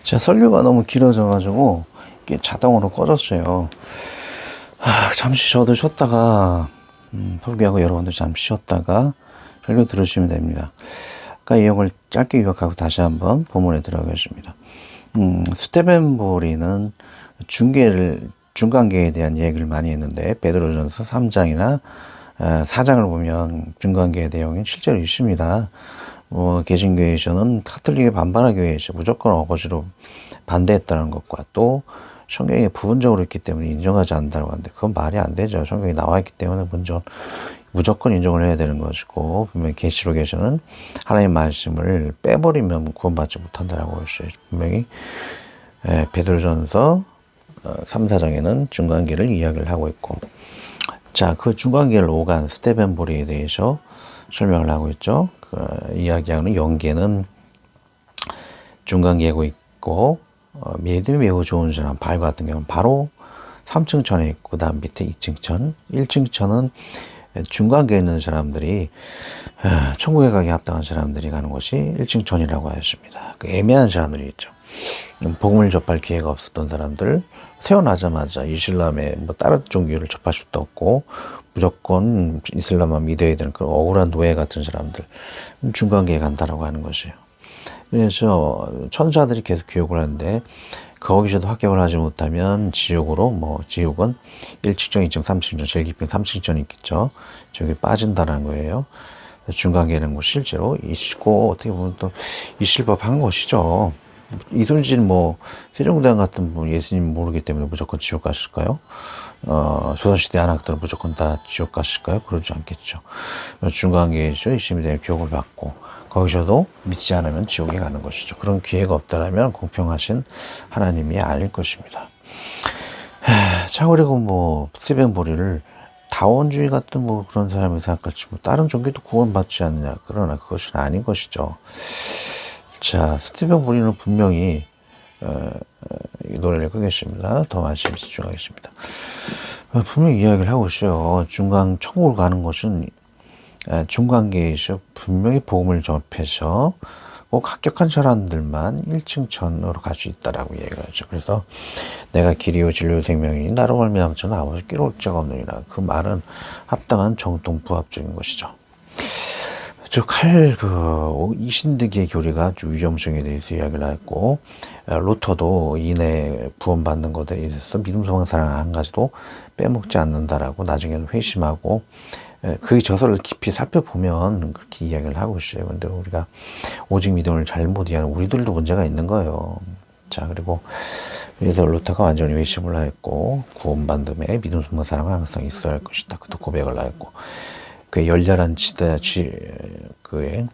자, 설교가 너무 길어져가지고 이게 자동으로 꺼졌어요. 잠시 저도 쉬었다가 설교하고 여러분들 잠시 쉬었다가 설교 들으시면 됩니다. 아까 이 내용을 짧게 요약하고 다시 한번 본문에 들어가겠습니다. 스테벤보리는 중간계에 대한 얘기를 많이 했는데 베드로전서 3장이나 4장을 보면 중간계의 내용이 실제로 있습니다. 개신교에서는 카톨릭에 반발한 교회에서 무조건 어거지로 반대했다는 것과 또 성경에 부분적으로 있기 때문에 인정하지 않는다고 하는데 그건 말이 안 되죠. 성경에 나와 있기 때문에 무조건 인정을 해야 되는 것이고, 분명히 계시록에서는 하나님의 말씀을 빼버리면 구원받지 못한다라고 했어요. 분명히 베드로전서 3, 4장에는 중간계를 이야기를 하고 있고, 자, 그 중간계를 오간 스테벤보리에 대해서 설명을 하고 있죠. 그 이야기하는 영계는 중간계고 있고, 믿음이 매우 좋은 사람 발 같은 경우는 바로 3층 천에 있고, 그 다음 밑에 2층 천, 1층 천은 중간계에 있는 사람들이 천국에 가기 합당한 사람들이 가는 곳이 1층 천이라고 하였습니다. 그 애매한 사람들이 있죠. 복음을 접할 기회가 없었던 사람들, 태어나자마자 이슬람의 다른 종교를 접할 수도 없고 무조건 이슬람만 믿어야 되는 그런 억울한 노예 같은 사람들, 중간계에 간다라고 하는 것이에요. 그래서 천사들이 계속 교육을 하는데 거기서도 합격을 하지 못하면 지옥은 1층전, 2층, 3층전, 제일 깊은 3층전이 있겠죠. 저기 빠진다는 거예요. 중간계는 뭐 실제로 있고 어떻게 보면 또 있을 법한 것이죠. 이순신 세종대왕 같은 분 예수님 모르기 때문에 무조건 지옥 갔을까요? 조선시대 안학들은 무조건 다 지옥 갔을까요? 그러지 않겠죠. 중간계에서 열심히 대한 교육을 받고 거기서도 믿지 않으면 지옥에 가는 것이죠. 그런 기회가 없다라면 공평하신 하나님이 아닐 것입니다. 자, 그리고 스테벤보리를 다원주의 같은 그런 사람이 생각할지 다른 종교도 구원받지 않느냐. 그러나 그것은 아닌 것이죠. 자, 스테벤보리는 분명히 이 노래를 끄겠습니다. 더 말씀에 집중하겠습니다. 분명히 이야기를 하고 있어요. 천국을 가는 것은 중간계에서 분명히 복음을 접해서 꼭 합격한 사람들만 1층 천으로 갈 수 있다라고 얘기를 하죠. 그래서 내가 길이요 진리요 생명이니 나로 말미암아 저는 아버지께로 올 자가 없느니라. 그 말은 합당한 정통부합적인 것이죠. 즉 이신득의 교리가 아주 위험성에 대해서 이야기를 했고, 루터도 인해 구원받는 것에 있어서 믿음, 소망, 사랑 한 가지도 빼먹지 않는다라고 나중에는 회심하고, 그 저서를 깊이 살펴보면 그렇게 이야기를 하고 있어요. 그런데 우리가 오직 믿음을 잘못 이해하는 우리들도 문제가 있는 거예요. 자, 그래서 루터가 완전히 회심을 하였고, 구원받음에 믿음, 소망, 사랑은 항상 있어야 할 것이다. 그도 고백을 하였고, 그의 열렬한 그의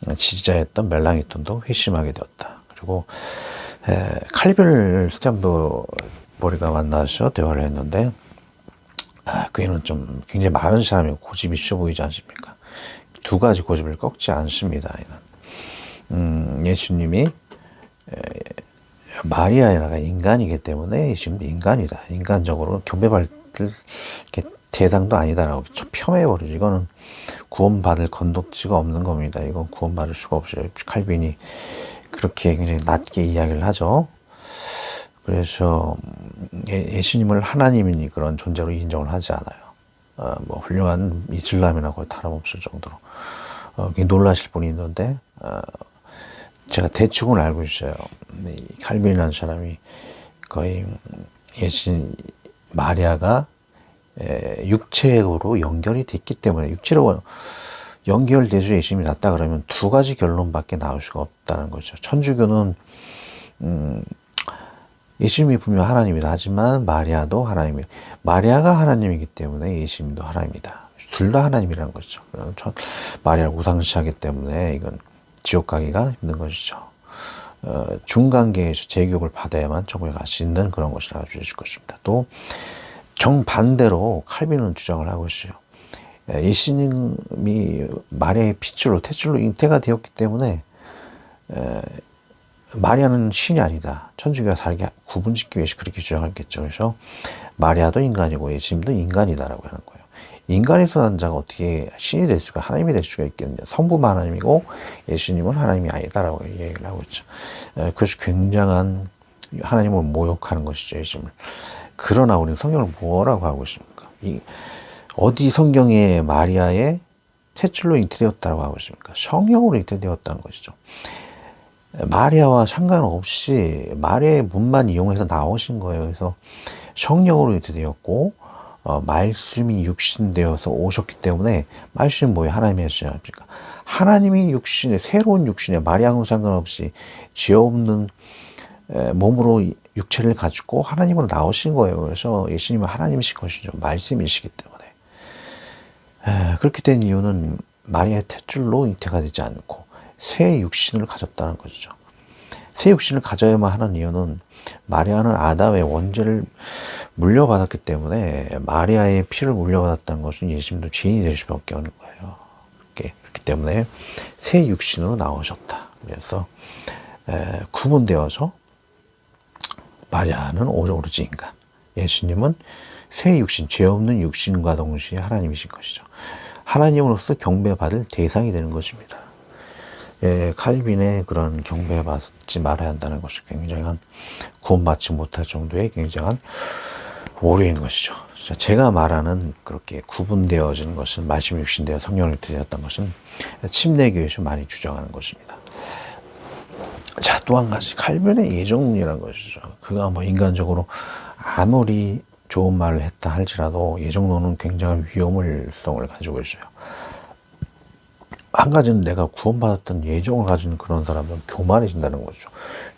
지지자였던 멜랑이톤도 회심하게 되었다. 그리고 칼빈을 스탠버리가 만나서 대화를 했는데, 그애는 좀 굉장히 많은 사람이 고집이 있어 보이지 않습니까? 두 가지 고집을 꺾지 않습니다. 예수님이 마리아가 인간이기 때문에 예수님도 인간이다. 인간적으로 경배받을 대상도 아니다라고 폄훼해버리죠. 이거는 구원받을 건덕지가 없는 겁니다. 이건 구원받을 수가 없어요. 칼빈이 그렇게 굉장히 낮게 이야기를 하죠. 그래서 예수님을 하나님이니 그런 존재로 인정을 하지 않아요. 훌륭한 이슬람이라고 다름없을 정도로 놀라실 분이 있는데, 제가 대충은 알고 있어요. 칼빈이라는 사람이 거의 마리아가 육체로 연결이 됐기 때문에, 육체로 연결돼서 예수님이 낫다 그러면 두 가지 결론밖에 나올 수가 없다는 거죠. 천주교는 예수님이 분명 하나님이다 하지만 마리아가 하나님이기 때문에 예수님도 하나님이다. 둘 다 하나님이라는 것이죠. 마리아를 우상시하기 때문에 이건 지옥 가기가 힘든 것이죠. 중간계에서 제교육을 받아야만 천국에 갈 수 있는 그런 것이라고 주실 것입니다. 또 정반대로 칼빈은 주장을 하고 있어요. 예수님이 마리아의 태출로 잉태가 되었기 때문에 마리아는 신이 아니다. 천주교가 살게 구분짓기 위해서 그렇게 주장했겠죠. 그래서 마리아도 인간이고 예수님도 인간이다라고 하는 거예요. 인간에서 난 자가 어떻게 신이 될 수가, 하나님이 될 수가 있겠느냐. 성부만 하나님이고 예수님은 하나님이 아니다라고 얘기를 하고 있죠. 그것이 굉장한 하나님을 모욕하는 것이죠, 예수님을. 그러나 우리는 성경을 뭐라고 하고 있습니까? 어디 성경에 마리아의 탯줄로 잉태되었다고 하고 있습니까? 성령으로 잉태되었다는 것이죠. 마리아와 상관없이 마리아의 문만 이용해서 나오신 거예요. 그래서 성령으로 잉태되었고 말씀이 육신되어서 오셨기 때문에 말씀은 뭐예요? 하나님의 말씀입니까? 하나님이 육신에, 새로운 육신에 마리아하고 상관없이 죄 없는 몸으로 육체를 가지고 하나님으로 나오신 거예요. 그래서 예수님은 하나님이신 것이죠. 말씀이시기 때문에. 그렇게 된 이유는 마리아의 탯줄로 잉태가 되지 않고 새 육신을 가졌다는 것이죠. 새 육신을 가져야만 하는 이유는 마리아는 아담의 원죄를 물려받았기 때문에, 마리아의 피를 물려받았다는 것은 예수님도 죄인이 될 수밖에 없는 거예요. 그렇기 때문에 새 육신으로 나오셨다. 그래서 구분되어서 마리아는 오로지 인간, 예수님은 새 육신, 죄 없는 육신과 동시에 하나님이신 것이죠. 하나님으로서 경배받을 대상이 되는 것입니다. 칼빈의 그런 경배받지 말아야 한다는 것이 굉장한, 구원받지 못할 정도의 굉장한 오류인 것이죠. 제가 말하는 그렇게 구분되어지는 것은, 말씀이 육신되어 성령을 드렸던 것은 침례교에서 많이 주장하는 것입니다. 자, 또 한 가지, 칼빈의 예정론이라는 것이죠. 그가 인간적으로 아무리 좋은 말을 했다 할지라도 예정론은 굉장한 위험성을 가지고 있어요. 한 가지는, 내가 구원받았던 예정을 가진 그런 사람은 교만해진다는 거죠.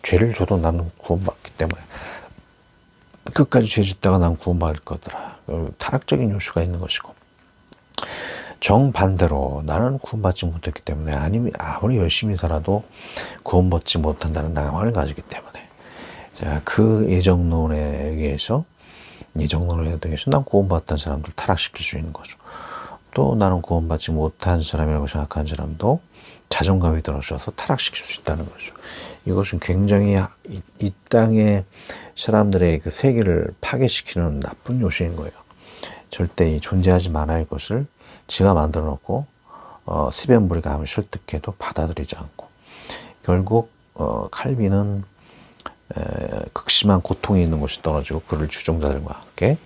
죄를 줘도 나는 구원받기 때문에 끝까지 죄 짓다가 난 구원받을 거더라. 타락적인 요소가 있는 것이고, 정반대로 나는 구원받지 못했기 때문에, 아무리 열심히 살아도 구원받지 못한다는 낭만을 가지기 때문에, 자, 그 예정론에 의해서 난 구원받았던 사람들 타락시킬 수 있는 거죠. 또 나는 구원받지 못한 사람이라고 생각하는 사람도 자존감이 떨어져서 타락시킬 수 있다는 거죠. 이것은 굉장히 이 땅의 사람들의 그 세계를 파괴시키는 나쁜 요소인 거예요. 절대 존재하지 말아야 할 것을 지가 만들어 놓고 스벤부리가 아무리 설득해도 받아들이지 않고, 결국 칼빈은 극심한 고통이 있는 곳이 떨어지고 그를 주종자들과 함께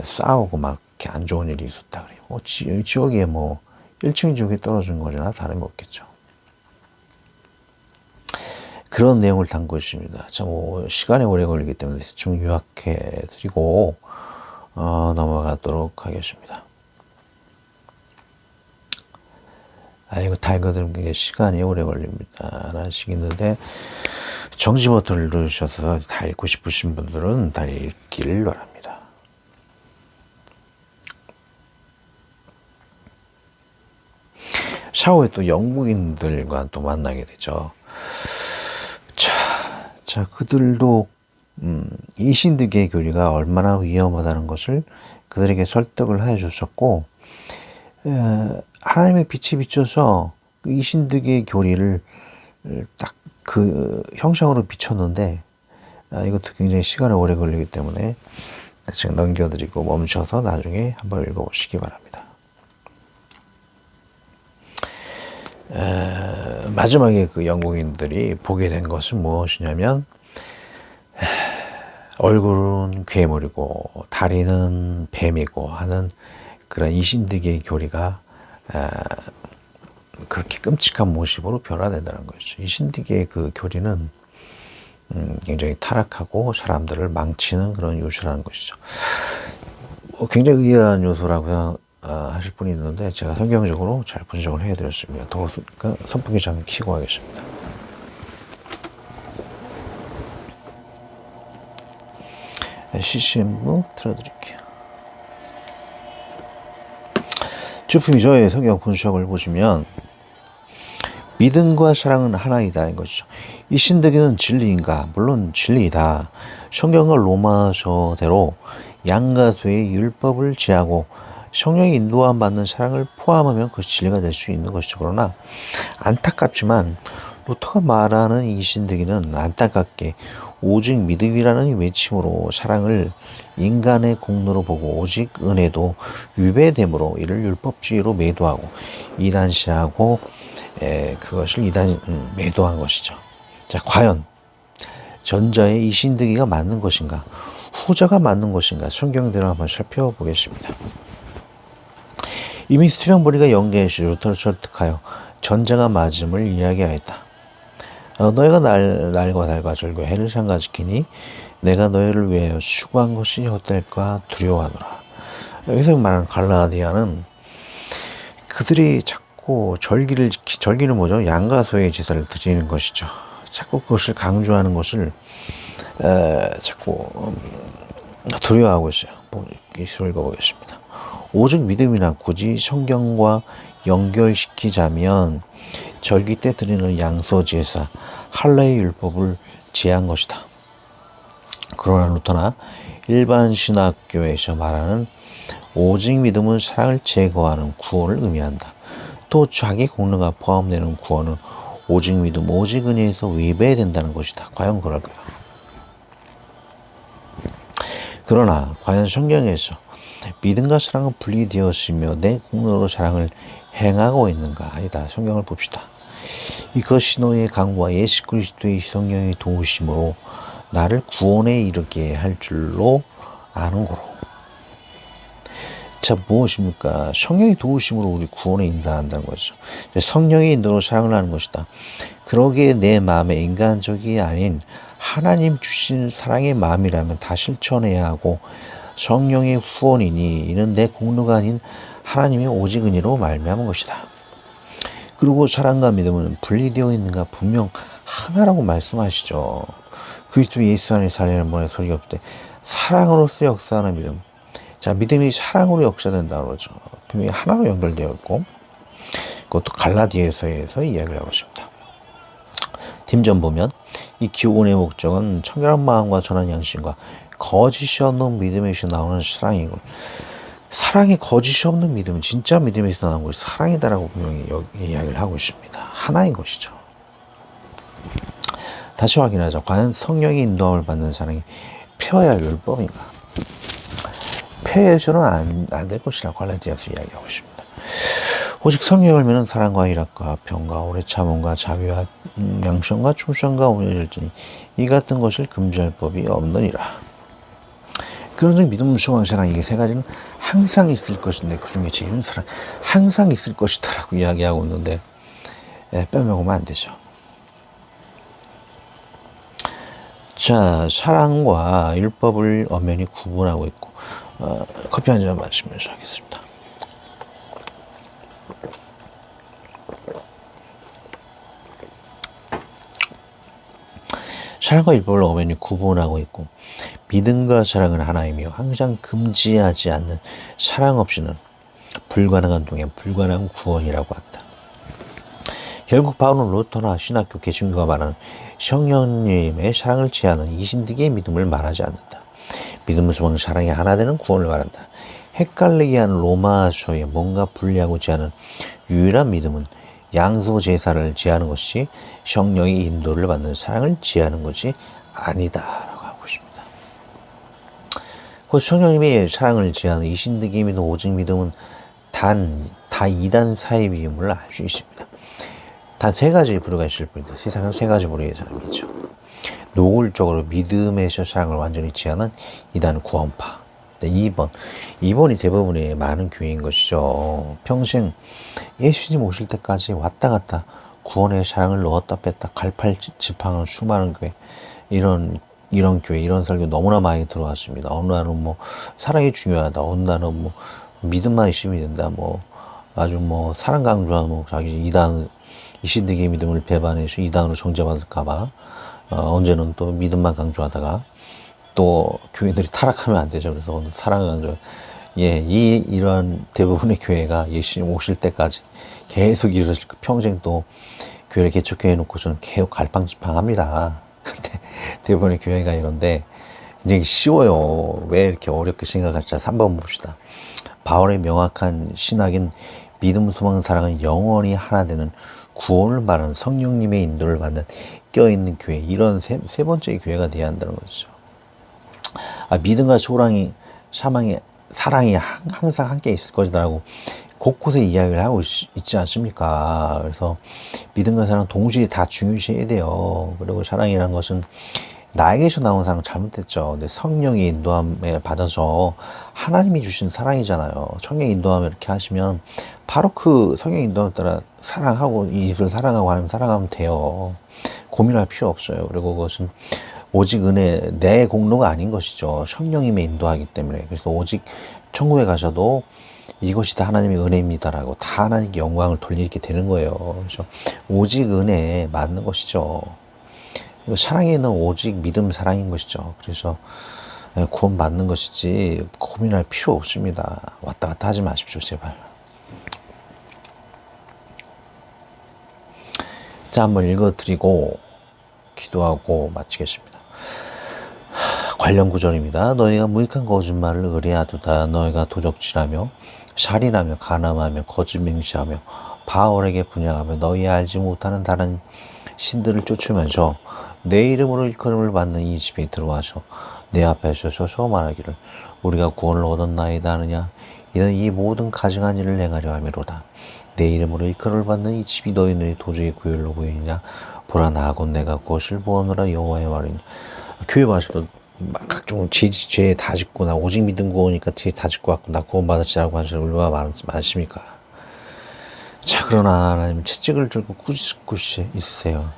싸우고 막 이렇게 안 좋은 일이 있었다 그래요. 지옥에 1층 지옥에 떨어진 거나 다름이 없겠죠. 그런 내용을 담고 있습니다. 참 시간이 오래 걸리기 때문에 대충 요약해 드리고 넘어가도록 하겠습니다. 이거 다 읽어드리는 게 시간이 오래 걸립니다. 하나씩 있는데, 정지 버튼을 누르셔서 다 읽고 싶으신 분들은 다 읽길 바랍니다. 샤오에 또 영국인들과 또 만나게 되죠. 자, 그들도 이신득의 교리가 얼마나 위험하다는 것을 그들에게 설득을 해 줬었고, 하나님의 빛이 비춰서 그 이신득의 교리를 딱 그 형상으로 비췄는데, 이것도 굉장히 시간이 오래 걸리기 때문에 지금 넘겨드리고 멈춰서 나중에 한번 읽어보시기 바랍니다. 마지막에 그 영국인들이 보게 된 것은 무엇이냐면, 얼굴은 괴물이고 다리는 뱀이고 하는 그런 이신득의 교리가 그렇게 끔찍한 모습으로 변화된다는 것이죠. 이신득의 그 교리는 굉장히 타락하고 사람들을 망치는 그런 요소라는 것이죠. 굉장히 의아한 요소라고 하실 분이 있는데, 제가 성경적으로 잘 분석을 해드렸습니다. 더 선풍기 좀 켜고 하겠습니다. CCM도 틀어드릴게요. 주품이 저의 성경 분석을 보시면, 믿음과 사랑은 하나이다 인 것이죠. 이 신득이는 진리인가? 물론 진리이다. 성경과 로마서대로 양과 소의 율법을 지하고 성령의 인도함 받는 사랑을 포함하면 그 진리가 될 수 있는 것이죠. 그러나 안타깝지만 루터가 말하는 이 신득이는 안타깝게 오직 믿음이라는 외침으로 사랑을 인간의 공로로 보고 오직 은혜도 위배됨으로 이를 율법주의로 매도하고 이단시하고 그것을 매도한 것이죠. 자, 과연 전자의 이신득이가 맞는 것인가? 후자가 맞는 것인가? 성경대로 한번 살펴보겠습니다. 이미 스티븐 연계시 루터를 설득하여 전자가 맞음을 이야기하였다. 너희가 날과 달과 절과 해를 상가지키니 내가 너희를 위하여 수고한 것이 헛될까 두려워하노라. 여기서 말하는 갈라디아는 그들이 자꾸 절기는 뭐죠? 양과 소의 제사를 드리는 것이죠. 자꾸 그것을 강조하는 것을 자꾸 두려워하고 있어요. 읽어보겠습니다. 오직 믿음이나 굳이 성경과 연결시키자면 절기 때 드리는 양소 제사, 할례의 율법을 제한 것이다. 그러나 루터나 일반 신학교에서 말하는 오직 믿음은 사랑을 제거하는 구원을 의미한다. 또 자기 공로가 포함되는 구원은 오직 믿음, 오직 은혜에서 위배된다는 것이다. 과연 그럴까요? 그러나 과연 성경에서 믿음과 사랑은 분리되었으며 내 공로로 사랑을 행하고 있는가? 아니다. 성경을 봅시다. 이것이 너의 강구와 예수 그리스도의 성령의 도우심으로 나를 구원에 이르게 할 줄로 아는 고로. 자, 무엇입니까? 성령의 도우심으로 우리 구원에 인도한다는 거죠. 성령의 인도로 사랑을 하는 것이다. 그러기에 내 마음에 인간적이 아닌 하나님 주신 사랑의 마음이라면 다 실천해야 하고 성령의 후원이니 이는 내 공로가 아닌 하나님의 오직 은혜로 말미암은 것이다. 그리고 사랑과 믿음은 분리되어 있는가? 분명 하나라고 말씀하시죠. 그리스도 예수 안에 살리는 분의 소리가 없대. 사랑으로서 역사하는 믿음. 자, 믿음이 사랑으로 역사된다고 그러죠. 분명히 하나로 연결되어 있고 그것도 갈라디아서에서 이야기를 하고 있습니다. 뒷전 보면 이 기원의 목적은 청결한 마음과 전한 양심과 거짓이 없는 믿음에서 나오는 사랑이고, 사랑이 거짓이 없는 믿음은 진짜 믿음에서 나오는 것이 사랑이다라고 분명히 이야기를 하고 있습니다. 하나인 것이죠. 다시 확인하자. 과연 성령의 인도함을 받는 사랑이 펴야 할 율법인가? 폐해서는 안 될 것이라고 갈라디아서 이야기하고 있습니다. 오직 성령의 열매는 사랑과 희락과 평과 오래 참음과 자비와 양심과 충성과 온유의 절제니 이 같은 것을 금지할 법이 없느니라. 그런 믿음, 소망, 사랑 이게 세 가지는 항상 있을 것인데 그 중에 제일 사랑 항상 있을 것이다라고 이야기하고 있는데 빼먹으면 안 되죠. 자, 사랑과 율법을 엄연히 구분하고 있고 커피 한 잔 마시면서 하겠습니다. 사랑과 율법을 엄연히 구분하고 있고 믿음과 사랑은 하나이며 항상 금지하지 않는 사랑 없이는 불가능한 동행, 불가능한 구원이라고 한다. 결국 바울은 루터나 신학교 개신교가 말하는 성령님의 사랑을 제하는 이신득의 믿음을 말하지 않는다. 믿음, 소망, 사랑이 하나 되는 구원을 말한다. 헷갈리게 하는 로마서에 뭔가 분리하고 제하는 유일한 믿음은 양소 제사를 제하는 것이 성령의 인도를 받는 사랑을 제하는 것이 아니다라고 하고 있습니다. 그 성령님의 사랑을 제하는 이신득의 믿음, 오직 믿음은 다 이단 사입임을 알 수 있습니다. 단 세 가지 부류가 있을 뿐이다. 세상은 세 가지 부류의 사람이 있죠. 노골적으로 믿음에서 사랑을 완전히 제하는 이단 구원파. 2번이 대부분의 많은 교회인 것이죠. 평생 예수님 오실 때까지 왔다 갔다 구원의 사랑을 넣었다 뺐다 갈팔지팡은 수많은 교회, 이런 교회, 이런 설교 너무나 많이 들어왔습니다. 어느 날은 뭐 사랑이 중요하다, 어느 날은 뭐 믿음만 있으면 된다, 뭐 아주 뭐 사랑 강조하면 자기 이신득의 믿음을 배반해서 이단으로 정죄받을까봐 언제는 또 믿음만 강조하다가 또 교인들이 타락하면 안 되죠. 그래서 오늘 사랑을 강조. 이러한 대부분의 교회가 예수님 오실 때까지 계속 이루어질 평생 또 교회를 개척해 놓고서는 계속 갈팡질팡합니다. 근데 대부분의 교회가 이런데 굉장히 쉬워요. 왜 이렇게 어렵게 생각할지 3번 봅시다. 바울의 명확한 신학인 믿음, 소망, 사랑은 영원히 하나 되는 구원을 말하는 성령님의 인도를 받는 껴있는 교회, 이런 세 번째 교회가 돼야 한다는 거죠. 믿음과 사랑이 항상 함께 있을 것이다라고 곳곳에 이야기를 하고 있지 않습니까? 그래서 믿음과 사랑 동시에 다 중요시해야 돼요. 그리고 사랑이라는 것은 나에게서 나온 사랑 잘못됐죠. 근데 성령의 인도함에 받아서 하나님이 주신 사랑이잖아요. 성령의 인도함을 이렇게 하시면 바로 그 성령의 인도함에 따라 사랑하고 이웃을 사랑하고 하나님 사랑하면 돼요. 고민할 필요 없어요. 그리고 그것은 오직 은혜, 내 공로가 아닌 것이죠. 성령님의 인도하기 때문에. 그래서 오직 천국에 가셔도 이것이 다 하나님의 은혜입니다라고 다 하나님께 영광을 돌리게 되는 거예요. 그래서 오직 은혜에 맞는 것이죠. 사랑에는 오직 믿음, 사랑인 것이죠. 그래서 구원 받는 것이지 고민할 필요 없습니다. 왔다 갔다 하지 마십시오, 제발. 자, 한번 읽어드리고 기도하고 마치겠습니다. 관련 구절입니다. 너희가 무익한 거짓말을 의뢰하도다. 너희가 도적질하며 살인하며 간음하며 거짓 맹세하며 바알에게 분양하며 너희 알지 못하는 다른 신들을 쫓으면서 내 이름으로 일컬음을 받는 이 집에 들어와서 내 앞에 서서 말하기를 우리가 구원을 얻었나이다 하느냐. 이는 이 모든 가증한 일을 행하려 함이로다. 내 이름으로 일컬음을 받는 이 집이 너희 눈에 도저히 구별로 보이느냐. 보라, 나하고 내가 그것을 보느라 여호와의 말이니. 교회 와서도 각종 죄 다 짓고 나 오직 믿음 구원이니까 죄 다 짓고 왔고 나 구원받았지라고 하는 사람이 얼마나 많으십니까? 자, 그러나 하나님 채찍을 들고 꾸짖고 있으세요.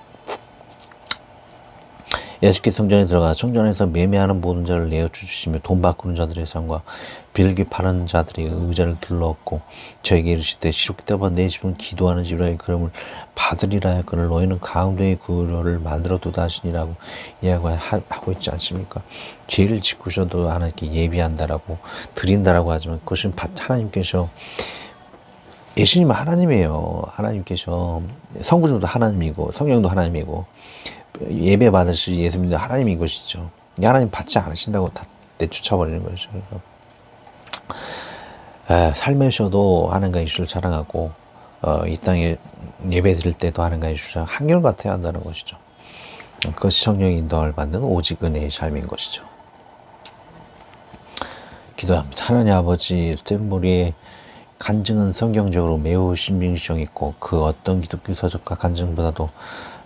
예수께 성전에 들어가 성전에서 매매하는 모든 자를 내어주시며 돈 바꾸는 자들의 상과 빌기 파는 자들의 의자를 둘러엎고 저에게 이르시되 시록기 때와 내 집은 기도하는 집이라 그름을 받으리라 했거늘 너희는 가운데의 구려를 만들어두다 하시니라고 이야기하고 있지 않습니까? 죄를 짓고서도 하나님께 예비한다라고 드린다라고 하지만 그것은 하나님께서 예수님은 하나님이에요. 하나님께서 성부님도 하나님이고 성령도 하나님이고 예배 받으실 예수님도 하나님인 것이죠. 하나님 받지 않으신다고 다 내쫓아버리는 거죠. 삶에서도 하나님과 예수를 사랑하고 이 땅에 예배 드릴 때도 하나님과 예수를 한결같아야 한다는 것이죠. 그것이 성령의 인도를 받는 오직 은혜의 삶인 것이죠. 기도합니다. 하나님 아버지, 스탠부리의 간증은 성경적으로 매우 신빙성 있고 그 어떤 기독교 서적과 간증보다도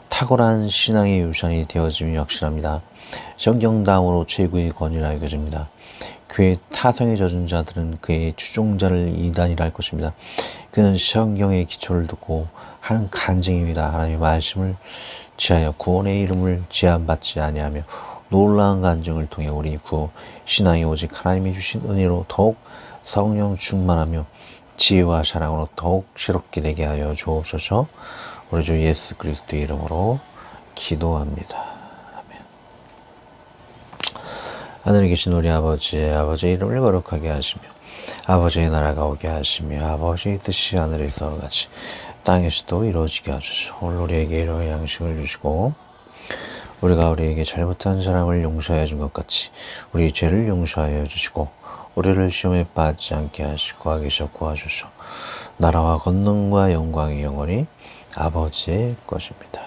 탁월한 신앙의 유산이 되어짐이 확실합니다. 성경다음으로 최고의 권위라 여겨집니다. 그의 타성에 젖은 자들은 그의 추종자를 이단이라 할 것입니다. 그는 성경의 기초를 두고 하는 간증입니다. 하나님의 말씀을 지하여 구원의 이름을 제한받지 아니하며 놀라운 간증을 통해 우리 신앙이 오직 하나님이 주신 은혜로 더욱 성령 충만하며 지혜와 사랑으로 더욱 새롭게 되게 하여 주옵소서. 우리 주 예수 그리스도의 이름으로 기도합니다. 아멘. 하늘에 계신 우리 아버지의 이름을 거룩하게 하시며 아버지의 나라가 오게 하시며 아버지의 뜻이 하늘에서 같이 땅에서도 이루어지게 하소서. 오늘 우리에게 일용할 양식을 주시고 우리가 우리에게 잘못한 사람을 용서하여 준 것 같이 우리 죄를 용서하여 주시고 우리를 시험에 빠지지 않게 하시고 악에서 구하소서. 나라와 권능과 영광이 영원히 아버지의 것입니다.